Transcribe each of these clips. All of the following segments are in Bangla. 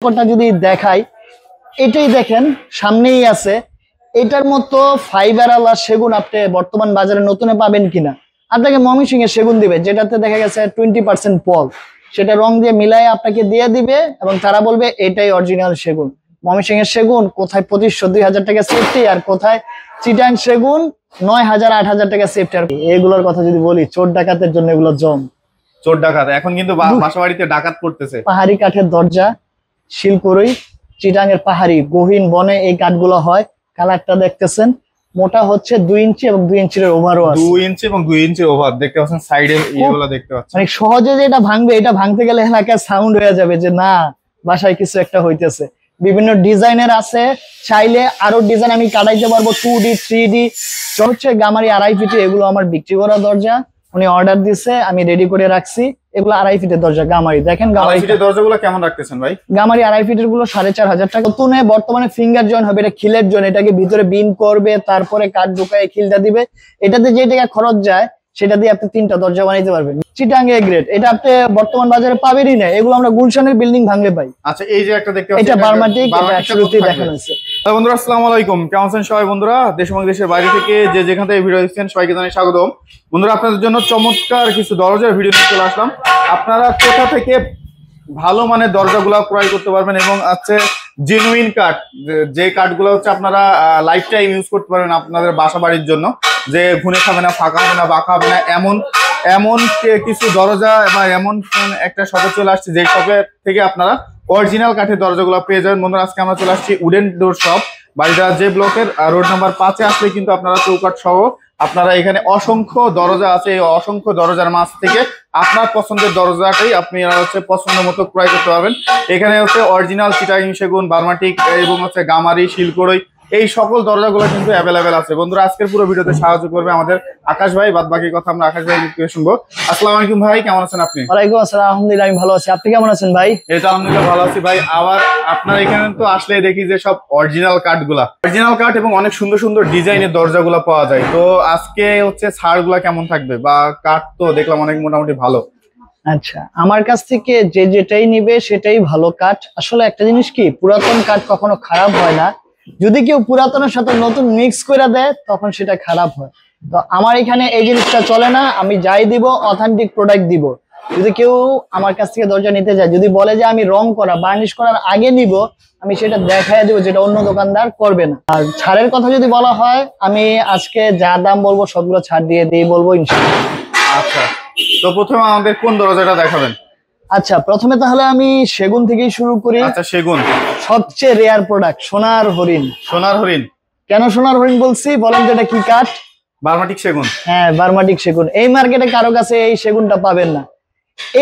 কোনটা যদি দেখাই, এটাই দেখেন সামনেই আছে। এটার মতো ফাইবার আলা সেগুন আপনি বর্তমান বাজারে নতুনে পাবেন কিনা। আপনাকে ময়মনসিংহ এর সেগুন দিবে, যেটাতে দেখা গেছে 20% পল, সেটা রং দিয়ে মিলাই আপনাকে দিয়ে দিবে এবং তারা বলবে এটাই অরিজিনাল সেগুন। ময়মনসিংহ এর সেগুন কোথায় 2500-2000 টাকা সেফটি, আর কোথায় চিটাং সেগুন 9000-8000 টাকা সেফটি। আর এগুলোর কথা যদি বলি, চোর ডাকাতের জন্য এগুলো জম। চোর ডাকাত এখন কিন্তু বাসাবাড়িতে ডাকাত করতেছে। পাহাড়ি কাঠের দরজা, শিলকুড়ি, চিটাং এর পাহাড়ি গহীন বনে এই কাঠগুলো হয়। কালারটা দেখতেছেন, মোটা হচ্ছে 2 ইঞ্চি এবং 2 ইঞ্চির ওভারও আছে। 2 ইঞ্চি এবং 2 ইঞ্চি ওভার দেখতে পাচ্ছেন, সাইডে এগুলো দেখতে পাচ্ছেন। মানে সহজে যে এটা ভাঙবে, এটা ভাঙতে গেলে এলাকায় সাউন্ড হয়ে যাবে যে না, বাসায় কিছু একটা হইতেছে। বিভিন্ন ডিজাইনের আছে, চাইলে আরো ডিজাইন আমি কাটাইতে পারবো, 2D 3D। হচ্ছে গামারি 2.5 ফিটে, এগুলো আমার বিক্রি করা দরজা, উনি অর্ডার দিছে, আমি রেডি করে রাখছি। এগুলো 2.5 ফিটের দরজা গামারি। দেখেন গামারি ফিটের দরজাগুলো কেমন রাখতেছেন ভাই? গামারি 2.5 ফিটের গুলো 4500 টাকা। নতুনে বর্তমানে ফিঙ্গার জয়েন্ট হবে, এটা খিলের জন্য, এটাকে ভিতরে বিন করবে, তারপরে কাঠ ঢুকায় খিলটা দিবে। এটাতে যে টাকা খরচ যায় সেটা দিয়ে আপনি 3টা দরজা বানাইতে পারবেন। চিটাং এ গ্রেড, এটা আপনি বর্তমান বাজারে পাবেনই না। এগুলো আমরা গুলশানের বিল্ডিং ভাঙলে পাই। আচ্ছা, এই যে একটা দেখতে পাচ্ছেন, এটা বার্মাটিক, এটা শুরুতেই দেখানো হয়েছে। বন্ধুরা আসসালামু আলাইকুম, কেমন আছেন সবাই? বন্ধুরা দেশ এবং দেশের বাইরে থেকে যে যেখান থেকে ভিডিও দেখছেন সবাইকে জানাই স্বাগতম। বন্ধুরা আপনাদের জন্য চমৎকার কিছু দরজার ভিডিও নিয়ে চলে আসলাম। আপনারা কোথা থেকে ভালো মানের দরজাগুলো ক্রয় করতে পারবেন এবং আছে জেনুইন কাঠ, যে কাঠগুলো হচ্ছে আপনারা লাইফ টাইম ইউজ করতে পারবেন আপনাদের বাসা বাড়ির জন্য, যে ঘুনে খাবে না, ফাঁকা হবে না, বাঁকা হবে না, এমন কিছু দরজা বা এমন একটা শপে চলে আসছে যে শপে থেকে আপনারা অরিজিনাল কাঠের দরজাগুলো পেয়ে যাবেন। বন্ধুরা আজকে আমরা চলে আসছি উডেন ডোর শপ, বাড়িটা যে ব্লকের রোড নাম্বার 5-এ আসলে কিন্তু আপনারা চৌকাঠ সহ আপনারা এখানে অসংখ্য দরজা আছে। এই অসংখ্য দরজার মাঝ থেকে আপনার পছন্দের দরজাটাই আপনারা হচ্ছে পছন্দ মতো ক্রয় করতে পারবেন। এখানে হচ্ছে অরিজিনাল চিটাং সেগুন, বার্মাটিক এবং হচ্ছে গামারি, শিলকড়ই, এই সকল দরজাগুলো কিন্তু অ্যাভেলেবেল আছে। বন্ধুরা আজকের পুরো ভিডিওতে সাহায্য করবে আমাদের আকাশ ভাই। বাদ বাকি কথা আমরা আকাশ ভাই শুনবো। আসসালামু আলাইকুম ভাই, কেমন আছেন আপনি? ওয়ালাইকুম আসসালাম, আলহামদুলিল্লাহ আমি ভালো আছি। আপনি কেমন আছেন ভাই? এই তো আলহামদুলিল্লাহ ভালো আছি ভাই। আবার আপনার এখানে তো আসলে দেখি যে সব অরিজিনাল কাঠ এবং অনেক সুন্দর সুন্দর ডিজাইনের দরজাগুলো পাওয়া যায়। তো আজকে হচ্ছে ছাড়গুলা কেমন থাকবে, বা কাঠ তো দেখলাম অনেক মোটামুটি ভালো। আচ্ছা, আমার কাছ থেকে যে যেটাই নিবে সেটাই ভালো কাঠ। আসলে একটা জিনিস কি, পুরাতন কাঠ কখনো খারাপ হয় না। যদি কেউ পুরাতনের সাথে নতুন মিক্স করে দেয় তখন সেটা খারাপ হয়। তো আমার এখানে এই জিনিসটা চলে না, আমি যাই দিব অথেন্টিক প্রোডাক্ট দিব। যদি কেউ আমার কাছ থেকে দরজা নিতে যায়, যদি বলে যে আমি রং করা বার্নিশ করার আগে নিব, আমি সেটা দেখাই দিব, যেটা অন্য দোকানদার করবে না। আর ছাড়ের কথা যদি বলা হয়, আমি আজকে যা দাম বলবো সবগুলো ছাড় দিয়ে বলবো ইনশাআল্লাহ। আচ্ছা, তো প্রথমে আমাদের কোন দরজাটা দেখাবেন? আচ্ছা, প্রথমে তাহলে আমি সেগুন থেকেই শুরু করি। আচ্ছা, সেগুন সবচেয়ে রেয়ার প্রোডাক্ট, সোনার হরিণ। সোনার হরিণ কেন সোনার হরিণ বলছি বলেন তো, এটা কি কাঠ? বার্মাটিক সেগুন। হ্যাঁ, বার্মাটিক সেগুন। এই মার্কেটে কারো কাছে এই সেগুনটা পাবেন না।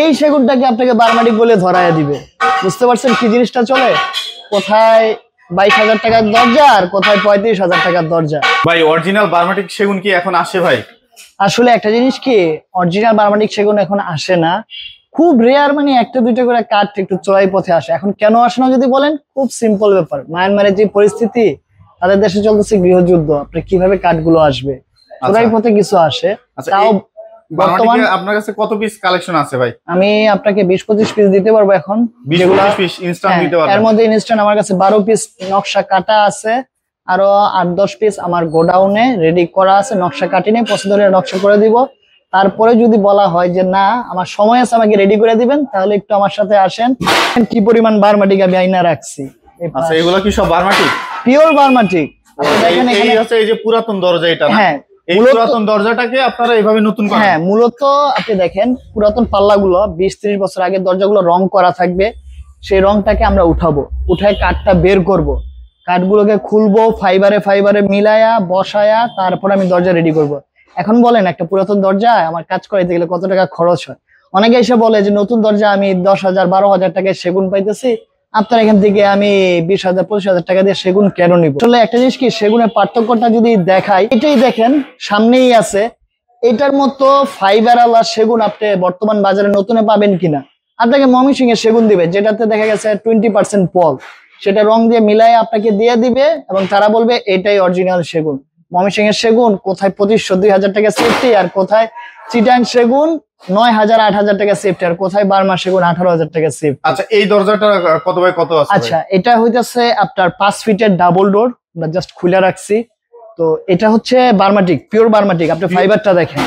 এই সেগুনটাকে আপনাকে বার্মাটিক বলে ধরায় দিবে। বুঝতে পারছেন কি জিনিসটা চলে? কোথায় 22,000 টাকার দরজা আর কোথায় 35,000 টাকার দরজা। ভাই অরিজিনাল বার্মাটিক সেগুন কি এখন আসে ভাই? আসলে একটা জিনিস কি, অরিজিনাল বার্মাটিক সেগুন এখন আসে না, খুব রেয়ার। মানে 1-2টা করে কাঠ একটু চড়াই পথে আসে। এখন কেন আসে না যদি বলেন, খুব সিম্পল ব্যাপার। মায়ানমারের যে পরিস্থিতি, তাদের দেশে চলতেছে গৃহযুদ্ধ, আপনি কিভাবে কাঠগুলো আসবে, চড়াই পথে কিছু আসে। তাও বর্তমানে আপনার কাছে কত পিস কালেকশন আছে ভাই? আমি আপনাকে 20-25 পিস দিতে পারবো এখন। 20-25 পিস ইনস্ট্যান্ট দিতে পারবেন? এর মধ্যে ইনস্ট্যান্ট আমার কাছে 12 পিস নকশা কাটা আছে, আরো 8-10 পিস আমার গোডাউনে রেডি করা আছে। নকশা কাটিনে পছন্দ হলে নকশা করে দিব। তারপরে যদি বলা হয় যে না আমার সময় আছে, আমাকে রেডি করে দিবেন, তাহলে একটু আমার সাথে আসেন। কি পরিমাণ বার্মাটিক আমি আইনা রাখছি। আচ্ছা, এগুলো কি সব বার্মাটিক? পিওর বার্মাটিক। দেখেন এখানে আছে এই যে পুরাতন দরজা, এটা না? হ্যাঁ, এই পুরাতন দরজাটাকে আপনারা এইভাবে নতুন করেন? হ্যাঁ, মূলত আপনি দেখেন পুরাতন পাল্লাগুলো 20-30 বছর আগের দরজাগুলো রং করা থাকবে। সেই রংটাকে আমরা উঠাবো, উঠায় কাঠটা বের করব, কাঠগুলোকে খুলবো, ফাইবারে মিলায়া বসায়া তারপর আমি দরজা রেডি করব। এখন বলেন, একটা পুরাতন দরজা আমার কাজ করাইতে গেলে কত টাকা খরচ হয়? অনেকে এসে বলে যে নতুন দরজা আমি 10,000-12,000 টাকায় সেগুন পাইতেছি, আপনার এখান থেকে আমি 20,000-25,000 টাকা দিয়ে সেগুন কেন নিব? আসলে একটা জিনিস কি, সেগুনের পার্থক্যটা যদি দেখাই, এটাই দেখেন সামনেই আছে। এটার মতো ফাইবার আলা সেগুন আপনি বর্তমান বাজারে নতুনে পাবেন কিনা। আপনাকে ময়মনসিংহ এর সেগুন দিবে, যেটাতে দেখা গেছে 20% পল, সেটা রং দিয়ে মিলাই আপনাকে দিয়ে দিবে এবং তারা বলবে এটাই অরিজিনাল সেগুন। ময়মনসিংহ এর সেগুন কোথায় 2500-2000 টাকা সেফটি, আর কোথায় চিটাং সেগুন 9,000 8,000 টাকা সেফটি, আর কোথায় বার্মা সেগুন 18,000 টাকা সেফটি। আচ্ছা এই দরজাটা কত বাই কত আছে? আচ্ছা এটা হইতেছে আপনার 5 ফিটের ডাবল ডোর, আমরা জাস্ট খুলে রাখছি। তো এটা হচ্ছে বার্মাটিক, পিওর বার্মাটিক। আপনি ফাইবারটা দেখেন,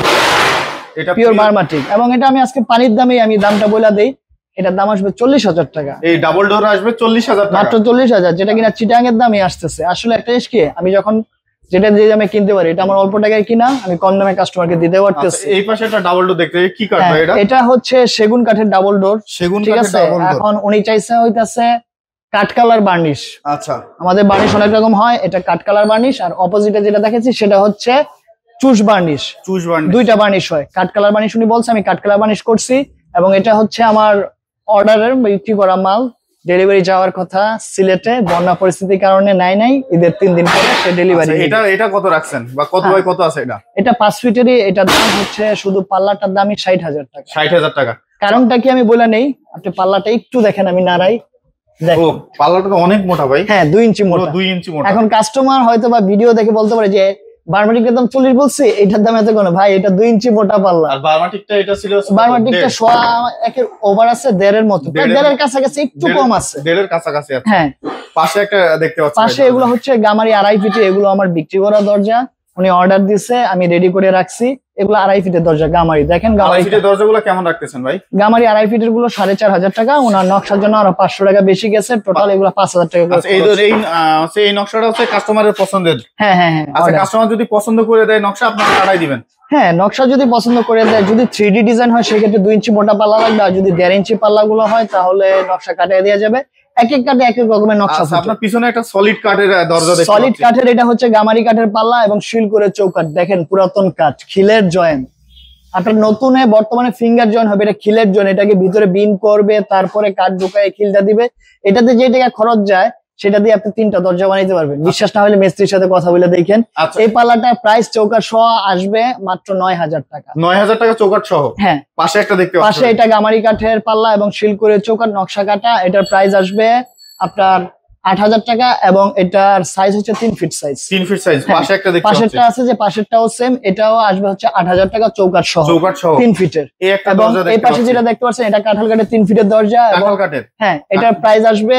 এটা পিওর বার্মাটিক, এবং এটা আমি আজকে পানির দামে আমি দামটা বলে দেই, এটার দাম আসবে 40,000 টাকা। এই ডাবল ডোর আসবে 40,000 টাকা, মাত্র 40,000, যেটা কিনা চিটাং এর দামই আসতেছে। আসলে একটা জিনিস কি, আমি যখন যেটা যে দামে কিনতে পারি, এটা আমার অল্প টাকায় কিনা, আমি কম দামে কাস্টমারকে দিতে পারতেছি। এই পাশে একটা ডাবল ডোর দেখতে কি কাঠ ভাই এটা? এটা হচ্ছে সেগুন কাঠের ডাবল ডোর, সেগুন ঠিক কাঠের আছে। Double door. এখন উনি চাইছে হইতাছে কাঠ কালার বার্নিশ। আচ্ছা আমাদের বার্নিশ অনেক রকম হয়, এটা কাঠ কালার বার্নিশ, আর অপোজিটে যেটা দেখেছি সেটা হচ্ছে চুষ বার্নিশ। চুষ বার্নিশ, দুইটা বার্নিশ হয়। কাঠ কালার বার্নিশ উনি বলছে, আমি কাঠ কালার বার্নিশ করছি, এবং এটা হচ্ছে আমার অর্ডারের বিক্রি করা মাল। ডেলিভারি যাওয়ার কথা সিলেটে, বন্যা পরিস্থিতির কারণে নাই ঈদের 3 দিন পরে সে ডেলিভারি। এটা কত রাখছেন বা কত বাই কত আছে এটা? এটা 5 ফিটেরই, এটার দাম হচ্ছে শুধু পাল্লাটার দামই 60,000 টাকা। 60,000 টাকা। কারণটা কি আমি বলে নেই, আপনি পাল্লাটা একটু দেখেন, আমি নাড়াই ও দেখেন। পাল্লাটা তো অনেক মোটা ভাই। হ্যাঁ 2 ইঞ্চি মোটা। 2 ইঞ্চি মোটা। এখন কাস্টমার হয়তো বা ভিডিও দেখে বলতে পারে যে বার্মাটিকের দাম 40 বলছি, এটার দাম এত কেন ভাই? এটা 2 ইঞ্চি মোটা পাল্লা। আর বার্মাটিকটা এটা ছিল বার্মাটিকটা সোয়া একের ওভার আছে, 1.5 মতো, 1.5 কাছাকাছি, একটু কম আছে। 1.5 কাছাকাছি আছে। হ্যাঁ পাশে একটা দেখতে পাচ্ছি, পাশে এগুলো হচ্ছে গামারি 2.5 ফিটে, এগুলো আমার বিক্রি করা দরজা। উনি অর্ডার দিছে, আমি রেডি করে রাখছি। এগুলো 2.5 ফিটের দরজা গামারি, দেখেন গামারি ফিটের দরজাগুলো কেমন রাখতেছেন ভাই? গামারি 2.5 ফিটের গুলো 4,500 টাকা, ওনার নকশার জন্য আরো 500 টাকা বেশি গেছে, টোটাল এগুলো 5,000 টাকা করে। আচ্ছা এই নকশাটা হচ্ছে কাস্টমারের পছন্দের। হ্যাঁ হ্যাঁ হ্যাঁ। আচ্ছা কাস্টমার যদি পছন্দ করে দেয় নকশা, আপনারা কাটাই দিবেন? হ্যাঁ নকশা যদি পছন্দ করে দেয়, যদি 3D ডিজাইন হয় সেক্ষেত্রে 2 ইঞ্চি মোটা পাল্লা লাগবে, আর যদি 1.5 ইঞ্চি পাল্লা গুলো হয় তাহলে নকশা কাটিয়ে দেওয়া যাবে। এক এক কাঠে এক এক রকমের নকশা। আচ্ছা আপনার পিছনে একটা সলিড কাঠের দরজা দেখতে পাচ্ছি। সলিড কাঠের, এটা হচ্ছে গামারি কাঠের পাল্লা এবং শিল করে চৌকাঠ, দেখেন পুরাতন কাঠ, খিলের জয়েন্ট। আপনার নতুনে বর্তমানে ফিঙ্গার জয়েন্ট হবে, এটা খিলের জয়েন্ট। এটাকে ভিতরে বিম করবে, তারপরে কাঠ ঢুকায় খিলটা দিবে। এটাতে যে টাকা খরচ যায় সেটা দিয়ে আপনি 3টা দরজা বানাইতে পারবেন। বিশ্বাস না হলে মিস্ত্রির সাথে কথা বলে দেখেন। এই পাল্লাটার প্রাইস চৌকাঠ সহ আসবে মাত্র 9,000 টাকা। 9,000 টাকা চৌকাঠ সহ? হ্যাঁ। পাশে একটা দেখতে পাচ্ছি, পাশে এটা গামারি কাঠের পাল্লা এবং শিল করে চৌকাঠ, নকশা কাটা। এটার প্রাইস আসবে আপনার 8,000 টাকা, এবং এটার সাইজ হচ্ছে 3 ফিট সাইজ। 3 fit size. পাশে একটা দেখতে পাচ্ছি, পাশেরটা আছে যে পাশেরটাও সেম, এটাও আসবে হচ্ছে 8,000 টাকা চৌকাঠ সহ। 3 ফিটের। এই একটা এবং দরজা এই পাশে যেটা দেখতে পাচ্ছেন এটা কাঁঠাল কাঠের 3 ফিটের দরজা। কাঁঠাল কাঠের? হ্যাঁ এটার প্রাইস আসবে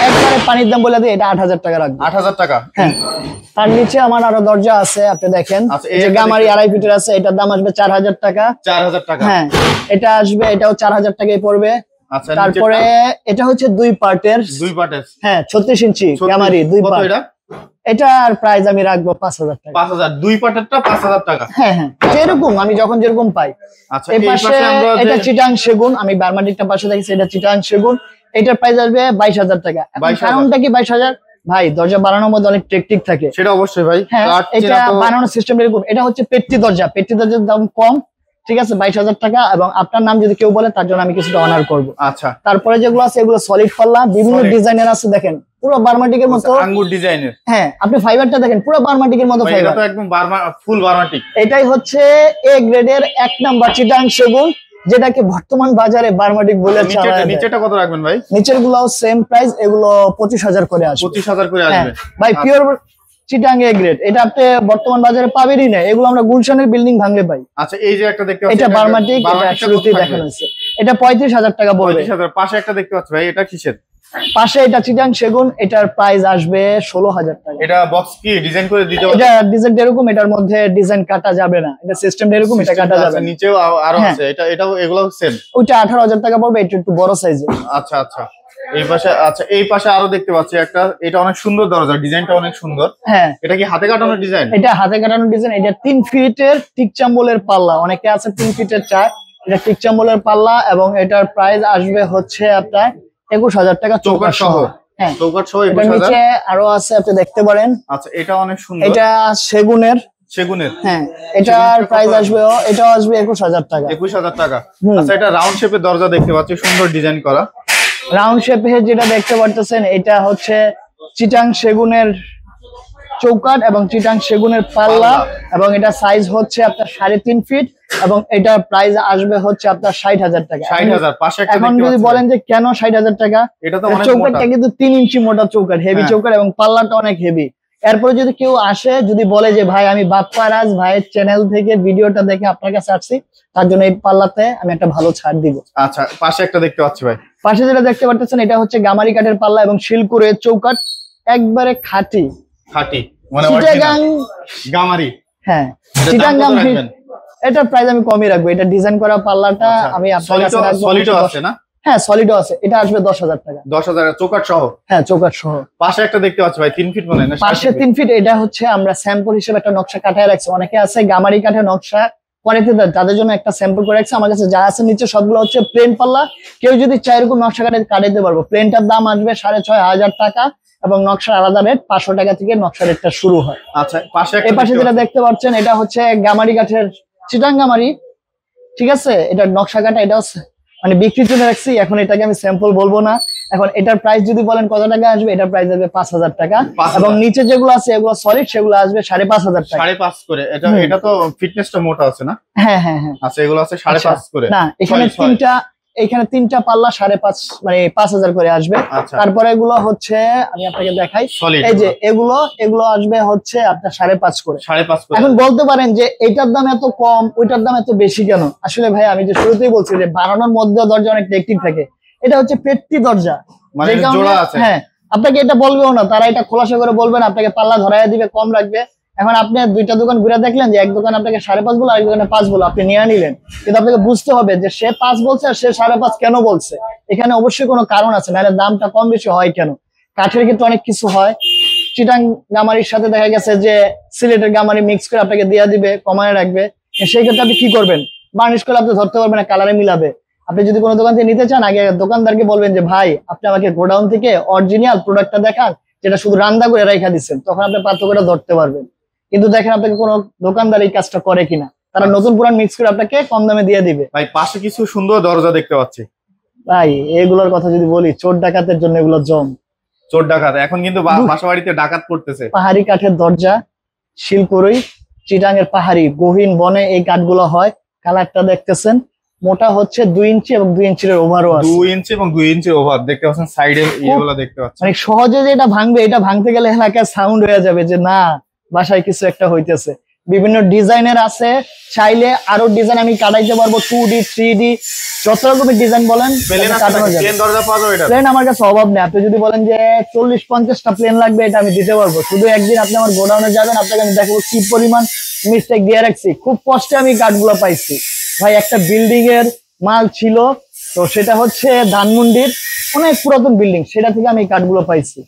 একবারে পানির দাম বলে দিই, এটা 8,000 টাকা রাখবে। 8,000 টাকা। হ্যাঁ। তার নিচে আমার আরো দরজা আছে, আপনি দেখেন। এই যে গামারি 2.5 ফিটের আছে, এটার দাম আসবে 4,000 টাকা। 4,000 টাকা? হ্যাঁ এটা আসবে, এটাও 4,000 টাকায় পড়বে। আচ্ছা তারপরে এটা হচ্ছে 2 পার্টের। 2 পার্টের? হ্যাঁ 36 ইঞ্চি গামারি 2 পার্ট। এটার প্রাইস আমি রাখবো 5,000 টাকা। 5,000? 2 পার্টেরটা 5,000 টাকা? হ্যাঁ হ্যাঁ, যেরকম আমি যখন যেরকম পাই। আচ্ছা এই পাশে এটা চিটাং সেগুন, আমি বার্মাটিকটা পাশে দেখেছি, এটা চিটাং সেগুন। এটার প্রাইস আসবে 22,000 টাকা। কারণটা কি 22,000? ভাই দরজা বানানোর মধ্যে অনেক টেকনিক থাকে। সেটা অবশ্যই ভাই। হ্যাঁ এটা বানানোর সিস্টেম এরকম। এটা হচ্ছে পেট্টি দরজা, পেট্টি দরজার দাম কম, ঠিক আছে, 22,000 টাকা। এবং আপনার নাম যদি কেউ বলে তার জন্য আমি কিছুটা অনার করবো। আচ্ছা তারপরে যেগুলো আছে এগুলো সলিড পাল্লা, বিভিন্ন ডিজাইনের আছে, দেখেন পুরো বার্মাটিকের মতো আঙ্গুর ডিজাইনের। হ্যাঁ আপনি ফাইবারটা দেখেন, পুরো বার্মাটিকের মতো ফাইবার। এটা তো একদম ফুল বার্মাটিক। এটাই হচ্ছে এ গ্রেডের 1 নাম্বার চিটাং সেগুন, যেটাকে বর্তমান বাজারে বার্মাটিক বলে চালায়। নিচেটা কত রাখবেন ভাই? নিচের গুলাও সেম প্রাইস, এগুলো 25,000 করে আসবে। 25,000 করে আসবে ভাই, পিওর চিটাং এ গ্রেড। এটা আপনি বর্তমান বাজারে পাবেনই না, এগুলো আমরা গুলশানের বিল্ডিং ভাঙলে পাই। আচ্ছা এই যে একটা দেখতে পাচ্ছি, এটা বার্মাটিক, এটা শুরুতেই দেখানো হয়েছে, এটা 35,000 টাকা পড়বে। 35,000। পাশে একটা দেখতে পাচ্ছি ভাই, এটা কিসের? পাশে এটা চিটাং সেগুন, এটার প্রাইস আসবে 16,000 টাকা। এটা বক্স কি ডিজাইন করে দিতে হবে? এটা ডিজাইন এরকম, এটার মধ্যে ডিজাইন কাটা যাবে না, এটা সিস্টেম এরকম, এটা কাটা যাবে না। নিচেও আরো আছে, এটাও এগুলো সেম? ওইটা 18,000 টাকা পড়বে, এটা একটু বড় সাইজের। আচ্ছা আচ্ছা। এই পাশে, আচ্ছা এই পাশে আরো দেখতে পাচ্ছি একটা, এটা অনেক সুন্দর দরজা, ডিজাইনটা অনেক সুন্দর। হ্যাঁ এটা কি হাতে কাটানো ডিজাইন? এটা হাতে কাটানো ডিজাইন। এটা 3 ফিটের টিক চাম্বলের পাল্লা, অনেকে আছে 3 ফিটের চায়, এটা টিক চাম্বলের পাল্লা। এবং এটার প্রাইস আসবে হচ্ছে আপনার 21,000 টাকা চৌকাঠ সহ। হ্যাঁ চৌকাঠ সহ 21,000। নিচে আরো আছে, আপনি দেখতে পারেন। আচ্ছা এটা অনেক সুন্দর, এটা সেগুনের। হ্যাঁ এটার প্রাইস আসবে, এটাও আসবে 21,000 টাকা। 21,000 টাকা। আচ্ছা এটা রাউন্ড শেপের দরজা দেখতে পাচ্ছি, সুন্দর ডিজাইন করা। রাউন্ড শেপে যেটা দেখতে পারতেছেন, এটা হচ্ছে চিটাং সেগুনের চৌকাঠ এবং চিটাং সেগুনের পাল্লা, এবং এটা সাইজ হচ্ছে আপনার 3.5 ফিট, এবং এটার প্রাইস আসবে হচ্ছে আপনার 60,000 টাকা। 60,000। পাশে একটা এখন যদি বলেন যে কেন 60,000 টাকা, এটা তো অনেক মোটা। চৌকাঠটা কিন্তু 3 ইঞ্চি মোটা চৌকাঠ, হেভি চৌকাঠ, এবং পাল্লাটা অনেক হেভি। এরপরে যদি কেউ আসে যদি বলে যে ভাই আমি বাপ্পা রাজ ভাইয়ের চ্যানেল থেকে ভিডিওটা দেখে আপনার কাছে আসছি, তার জন্য এই পাল্লাতে আমি একটা ভালো ছাড় দিব। আচ্ছা, পাশে একটা দেখতে পাচ্ছি ভাই, পাশে যেটা দেখতে পাচ্ছেন এটা হচ্ছে গামারি কাঠের পাল্লা এবং শিলকুড়ের চৌকাঠ, একবারে খাঁটি খাঁটি মানে চিটাগাং গামারি। হ্যাঁ এটার দাম চিটাগাং। কত রাখবেন? এটার প্রাইস আমি কমই রাখবো, এটা ডিজাইন করা পাল্লাটা আমি আপনার কাছে রাখবো। সলিডও আছে না? হ্যাঁ সলিডও আছে, এটা আসবে 10,000 টাকা। 10,000 চৌকাঠ সহ? হ্যাঁ চৌকাঠ সহ। পাশে একটা দেখতে পাচ্ছি ভাই 3 ফিট মনে হয় না? পাশে 3 ফিট, এটা হচ্ছে আমরা স্যাম্পল হিসেবে একটা নকশা কাটায় রাখছি। অনেকে আছে গামারি কাঠের নকশা করাইতে দেয়, তাদের জন্য একটা স্যাম্পল করে রাখছি। আমার কাছে যা আছে নিচে সবগুলো হচ্ছে প্লেন পাল্লা। কেউ যদি চাই এরকম নকশা কাটাইতে পারবো। প্লেনটার দাম আসবে 6,500 টাকা এবং নকশার আলাদা রেট 500 টাকা থেকে নকশা রেটটা শুরু হয়। আচ্ছা, পাশে এই পাশে যেটা দেখতে পাচ্ছেন এটা হচ্ছে গামারি কাঠের চিটাং গামারি, ঠিক আছে। এটা নকশা কাটা, এটা মানে বিক্রির জন্য রাখছি। এখন এটাকে আমি স্যাম্পল বলবো না। এখন এটার প্রাইস যদি বলেন কত টাকা আসবে, এটার প্রাইস আসবে 5,000 টাকা। এবং নিচে যেগুলো আছে এগুলো সলিড, সেগুলো আসবে 5,500 টাকা। 5.5 করে? এটা তো ফিটনেসটা মোটা আছে না? হ্যাঁ হ্যাঁ হ্যাঁ। আচ্ছা, এগুলো আছে 5.5 করে? না, এখানে তিনটা পাল্লা 5.5 মানে 5,000 করে আসবে। তারপরে এগুলো হচ্ছে আমি আপনাকে দেখাই, এই যে এগুলো আসবে হচ্ছে আপনার 5.5 করে। 5.5 করে। এখন বলতে পারেন যে এটার দাম এত কম, ওইটার দাম এত বেশি কেন? আসলে ভাই আমি যে শুরুতেই বলছি যে বানানোর মধ্যে দরজা অনেক টেকনিক থাকে। এটা হচ্ছে পেট্টি দরজা, মানে জোড়া আছে। হ্যাঁ, আপনাকে এটা বলবেও না, তারা এটা খোলাসা করে বলবেন, আপনাকে পাল্লা ধরাইয়া দিবে, কম রাখবে। এখন আপনি দুইটা দোকান ঘুরে দেখলেন যে এক দোকান আপনাকে 5.5 বলো, আরেক দোকানে 5 বলো, আপনি নিয়ে নিলেন। কিন্তু আপনাকে বুঝতে হবে যে সে 5 বলছে আর সে 5.5 কেন বলছে। এখানে অবশ্যই কোনো কারণ আছে, নাহলে দামটা কম বেশি হয় কেন? কাঠের ক্ষেত্রে অনেক কিছু হয়। চিটাং গামারির সাথে দেখা গেছে যে সিলেটের গামারি মিক্স করে আপনাকে দিয়ে দিবে, কমায় রাখবে। সেই ক্ষেত্রে আপনি কি করবেন? বার্নিশ করে আপনি ধরতে পারবেন না, কালারে মিলাবে। আপনি যদি কোনো দোকান থেকে নিতে চান, আগে দোকানদারকে বলবেন যে ভাই আপনি আমাকে গোডাউন থেকে অরিজিনাল প্রোডাক্টটা দেখান, যেটা শুধু রান্না করে রেখা দিচ্ছেন, তখন আপনি পার্থক্যটা ধরতে পারবেন। কিন্তু দেখেন আপনাকে কোনো দোকানদার এই কাজটা করে কিনা, তারা নতুন পুরান মিক্স করে আপনাকে কম দামে দিয়ে দিবে। ভাই পাশে কিছু সুন্দর দরজা দেখতে পাচ্ছি ভাই, এগুলোর কথা যদি বলি, চোর ডাকাতের জন্য এগুলো জম। চোর ডাকাত এখন কিন্তু বাসা বাড়িতে ডাকাত পড়তেছে। পাহাড়ি কাঠের দরজা, শিলকুড়ি, চিটাং এর পাহাড়ি গহীন বনে এই কাঠগুলো হয়। কালারটা দেখতেছেন, মোটা হচ্ছে 2 ইঞ্চি এবং 2 ইঞ্চির ওভারও আছে। 2 ইঞ্চি এবং 2 ইঞ্চি ওভার দেখতে পাচ্ছেন, সাইডে এগুলো দেখতে পাচ্ছেন। মানে সহজে যে এটা ভাঙবে, এটা ভাঙতে গেলে এলাকায় সাউন্ড হয়ে যাবে যে না, বাসায় কিছু একটা হইতেছে। বিভিন্ন ডিজাইনের আছে, চাইলে আরো ডিজাইন আমি কাটাইতে পারবো, 2D 3D যত রকমের ডিজাইন বলেন কাটানো যাবে। প্লেন আমার কাছে অভাব নেই। আপনি যদি বলেন যে 40-50টা প্লেন লাগবে, এটা আমি দিতে পারবো। শুধু একদিন আপনি আমার গোডাউনে যাবেন, আপনাকে আমি দেখাবো কি পরিমাণ মিস্টেক দিয়ে রাখছি। খুব কষ্টে আমি কাঠগুলো পাইছি ভাই। একটা বিল্ডিং এর মাল ছিল, তো সেটা হচ্ছে ধানমন্ডির অনেক পুরাতন বিল্ডিং, সেটা থেকে আমি কাঠগুলো পাইছি।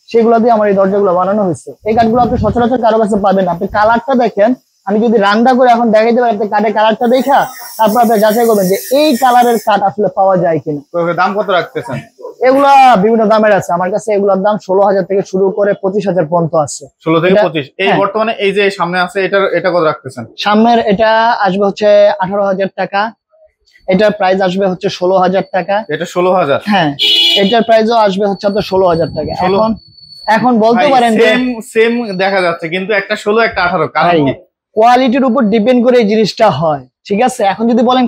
সেগুলো দিয়ে আমার এই দরজাগুলো বানানো হয়েছে। এই কাঠগুলো আপনি সচরাচর কারো কাছে পাবেন না। আপনি কালারটা দেখেন, আমি যদি রান্না করে এখন দেখাইতে পারি, আপনি কাঠের কালারটা দেখা তারপর আপনি যাচাই করবেন যে এই কালারের কাঠ আসলে পাওয়া যায় কিনা। দাম কত রাখতেছেন? এগুলা বিভিন্ন দামের আছে আমার কাছে। এগুলোর দাম 16,000 থেকে শুরু করে 25,000 পর্যন্ত আছে। 16 থেকে 25। এই বর্তমানে এই যে সামনে আছে, এটা কত রাখতেছেন? সামনের এটা আসবে হচ্ছে 18,000 টাকা। এটার প্রাইস আসবে হচ্ছে 16,000 টাকা। এটা 16,000? হ্যাঁ, এটার প্রাইসও আসবে হচ্ছে আপনার 16,000 টাকা। এখন বলতে পারেন যে সেম দেখা যাচ্ছে, কিন্তু একটা 16 একটা 18, কারণ কি? কোয়ালিটির উপর ডিপেন্ড করে এই জিনিসটা হয়, ঠিক আছে। এখন যদি বলেন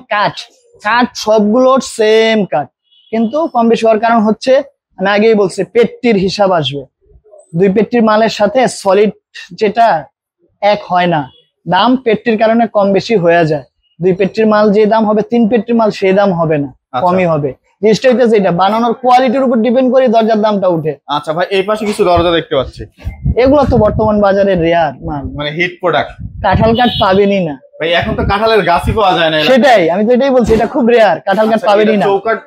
কাঠ সবগুলোর সেম কাঠ, কিন্তু কম বেশি হওয়ার কারণ হচ্ছে আমি আগেই বলছি পেট্টির হিসাব আসবে। 2 পেট্টির মালের সাথে সলিড যেটা এক হয় না, দাম পেট্টির কারণে কম বেশি হয়ে যায়। 2 পেট্টির মাল যে দাম হবে, 3 পেট্টির মাল সেই দাম হবে না, কমই হবে। জিনিসটা হইতেছে এটা বানানোর কোয়ালিটির উপর ডিপেন্ড করে দরজার দামটা উঠে। আচ্ছা ভাই, এই পাশে কিছু দরজা দেখতে পাচ্ছি। এগুলো তো বর্তমান বাজারে রেয়ার মাল, মানে হিট প্রোডাক্ট। কাঁঠাল কাঠ পাবেনই না ভাই, এখন তো কাঁঠালের গাছই পাওয়া যায় না। সেটাই আমি তো এটাই বলছি, এটা খুব রেয়ার, কাঁঠাল কাঠ পাবেনই না। চৌকাঠ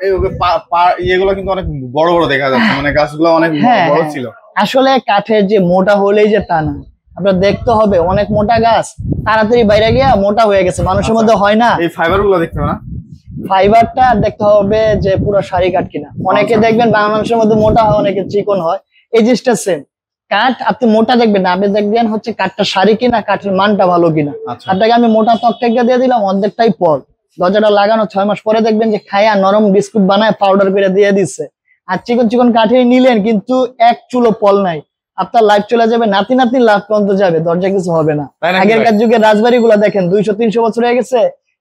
এগুলো কিন্তু অনেক বড় বড় দেখা যাচ্ছে, মানে গাছগুলো অনেক বড় ছিল। আসলে কাঠের যে মোটা হলেই যে তা না, আপনার দেখতে হবে অনেক মোটা গাছ তাড়াতাড়ি বাইরে গিয়া মোটা হয়ে গেছে, মানুষের মধ্যে হয় না। এই ফাইবার গুলো দেখতে হবে না, ফাইবারটা দেখতে হবে যে পুরো সারি কাঠ কিনা। অনেকে দেখবেন বাংলা মানুষের মধ্যে মোটা হয়, অনেকে চিকন হয়, এই জিনিসটা সেম। কাঠ আপনি মোটা দেখবেন না, আপনি দেখবেন হচ্ছে কাঠটা সারি কিনা, কাঠের মানটা ভালো কিনা। আপনাকে আমি মোটা তক্কা দিয়ে দিলাম, অর্ধেকটাই পল। দরজাটা লাগানো 6 মাস পরে দেখবেন যে খায়া নরম বিস্কুট বানায় পাউডার করে দিয়ে দিচ্ছে। আর চিকন চিকন কাঠে নিলেন, কিন্তু এক চুলো পল নাই, আপনার লাইফ চলে যাবে, নাতি নাতনির লাভ পর্যন্ত যাবে, দরজা কিছু হবে না। আগেরকার যুগে রাজবাড়ি গুলা দেখেন 200-300 বছর হয়ে গেছে,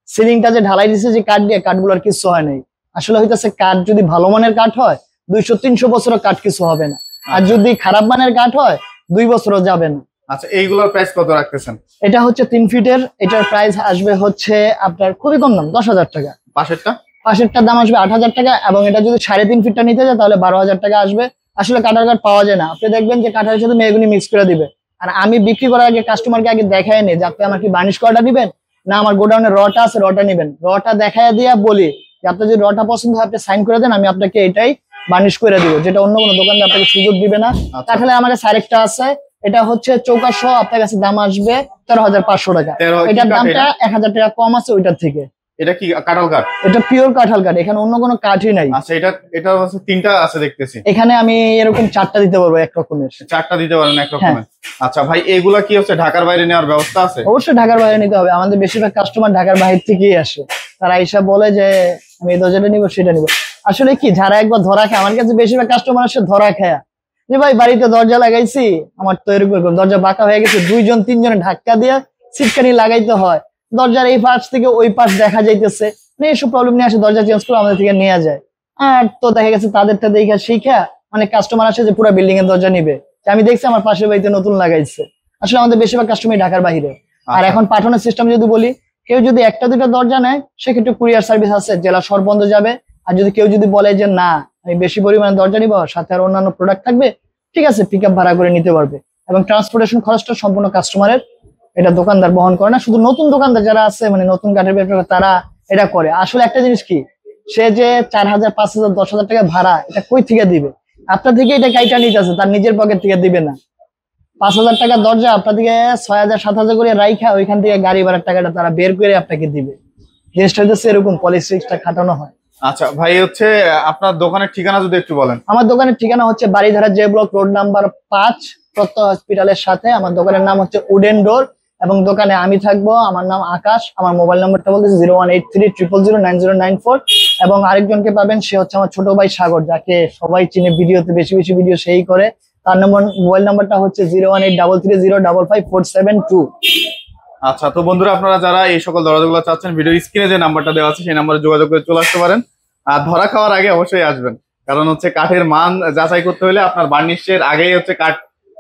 সিলিংটা যে ঢালাই দিচ্ছে যে কাঠ দিয়ে, কাঠগুলোর কিছু হয় নাই। আসলে হইতেছে কাঠ যদি ভালো মানের কাঠ হয় 200-300 বছরের কাঠ কিছু হবে না, আর যদি খারাপ মানের কাঠ হয় 2 বছরও যাবে না। আচ্ছা, এইগুলোর প্রাইস কত রাখতেছেন? এটা হচ্ছে 3 ফিটের, এটার প্রাইস আসবে হচ্ছে আপনার খুবই কম দাম, 10,000 টাকা। পাশেরটা? পাশেরটার দাম আসবে 8,000 টাকা, এবং এটা যদি 3.5 ফিটটা নিতে যায় তাহলে 12,000 টাকা আসবে। আসলে কাটার কাঠ পাওয়া যায় না, আপনি দেখবেন যে কাঠারের সাথে মেহগনি মিক্স করে দিবে। আর আমি বিক্রি করার আগে কাস্টমারকে আগে দেখায় নি যে আপনি আমার কি বার্নিশ করাটা দিবেন না আমার গোডাউনে রটা আছে রটা নিবেন। রটা দেখায় দিয়ে বলি যে আপনার যদি রটা পছন্দ হয় আপনি সাইন করে দেন, আমি আপনাকে এটাই বার্নিশ করে দিব, যেটা অন্য কোনো দোকানদার আপনাকে সুযোগ দিবে না। কাঠালে আমার কাছে আরেকটা আছে, এটা হচ্ছে চৌকা সহ আপনার কাছে দাম আসবে 13,500 টাকা। এটার দামটা 1,000 টাকা কম আছে ওইটার থেকে। এটা কি কাঁঠাল কাঠ? এটা পিওর কাঁঠাল কাঠ, এখানে অন্য কোনো কাঠই নাই। আচ্ছা, এটা হচ্ছে 3টা আছে দেখতেছি। এখানে আমি এরকম 4টা দিতে পারবো এক রকমের। 4টা দিতে পারেন এক রকমের? আচ্ছা ভাই, এগুলা কি হচ্ছে ঢাকার বাইরে নেওয়ার ব্যবস্থা আছে? অবশ্যই ঢাকার বাইরে নিতে হবে, আমাদের বেশিরভাগ কাস্টমার ঢাকার বাইরে থেকেই আসে। তারা এসে বলে যে আমি এই দরজাটা নিবো সেটা নিবো। আসলে কি, যারা একবার ধরা খায়, আমার কাছে বেশিরভাগ কাস্টমার আসে ধরা খায় যে ভাই বাড়িতে দরজা লাগাইছি, আমার তো এরকম দরজা বাঁকা হয়ে গেছে, 2 জন 3 জনে ধাক্কা দিয়ে সিটকানি লাগাইতে হয়, দরজার এই পাশ থেকে ওই পাশ দেখা যাইতেছে, এইসব প্রবলেম নিয়ে আসে, দরজা চেঞ্জ করে আমাদের থেকে নিয়ে যায়। আর তো দেখা গেছে তাদেরটা দেখা শিখা মানে কাস্টমার আসে যে পুরো বিল্ডিং এর দরজা নিবে, যে আমি দেখছি আমার পাশের বাড়িতে নতুন লাগাইছে। আসলে আমাদের বেশিরভাগ কাস্টমার ঢাকার বাইরে। আর এখন পাঠানোর সিস্টেম যদি বলি, কেউ যদি 1টা 2টা দরজা নেয় সেক্ষেত্রে কুরিয়ার সার্ভিস আছে, জেলা শহর পর্যন্ত যাবে। আর যদি কেউ যদি বলে যে না আমি বেশি পরিমাণে দরজা নিবো সাথে আর অন্যান্য প্রোডাক্ট থাকবে, ঠিক আছে, পিক আপ ভাড়া করে নিতে পারবে। এবং ট্রান্সপোর্টেশন খরচটা সম্পূর্ণ কাস্টমারের, এটা দোকানদার বহন করে না। শুধু নতুন দোকানদার যারা আছে মানে নতুন কাঠের ব্যবসা তারা এটা করে। আসলে একটা জিনিস কি, সে যে 4,000 5,000 10,000 টাকা ভাড়া এটা কই থেকে দিবে? আপনার থেকে এটা কাইটা নিতে আছে, তার নিজের পকেট থেকে দিবে না। 5,000 টাকার দরজা আপনার থেকে 6,000 7,000 করে রাইখা ওইখান থেকে গাড়ি ভাড়ার টাকাটা তারা বের করে আপনাকে দিবে। জিনিসটা হচ্ছে এরকম, পলিসিটা খাটানো হয়। আচ্ছা ভাই, হচ্ছে আপনার দোকানের ঠিকানা যদি একটু বলেন। আমার দোকানের ঠিকানা হচ্ছে Baridhara J block, road number 5, প্রত্যয় হসপিটালের সাথে। আমার দোকানের নাম হচ্ছে উডেন ডোর, এবং দোকানে আমি থাকবো। আমার নাম আকাশ, আমার মোবাইল নাম্বারটা বলতেছে 01830009094। এবং আরেকজনকে পাবেন, সে হচ্ছে আমার ছোট ভাই সাগর, যাকে সবাই চিনে, ভিডিওতে বেশি বেশি ভিডিও সেই করে। তার মোবাইল নাম্বারটা হচ্ছে 01833055472। আচ্ছা, তো বন্ধুরা আপনারা যারা এই সকল দরজাগুলো চাচ্ছেন, ভিডিও স্ক্রিনে যে নাম্বারটা দেওয়া আছে সেই নাম্বারে যোগাযোগ করে চলে আসতে পারেন। আর ধরা খাওয়ার আগে অবশ্যই আসবেন, কারণ হচ্ছে কাঠের মান যাচাই করতে হলে আপনার বার্নিশের আগেই হচ্ছে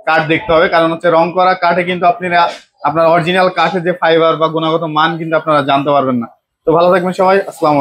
কাঠ দেখতে হবে। কারণ হচ্ছে রং করা কাঠে কিন্তু আপনার অরিজিনাল কাঠের যে ফাইবার বা গুণগত মান কিন্তু আপনারা জানতে পারবেন না। তো ভালো থাকবেন সবাই, আসসালামু আলাইকুম।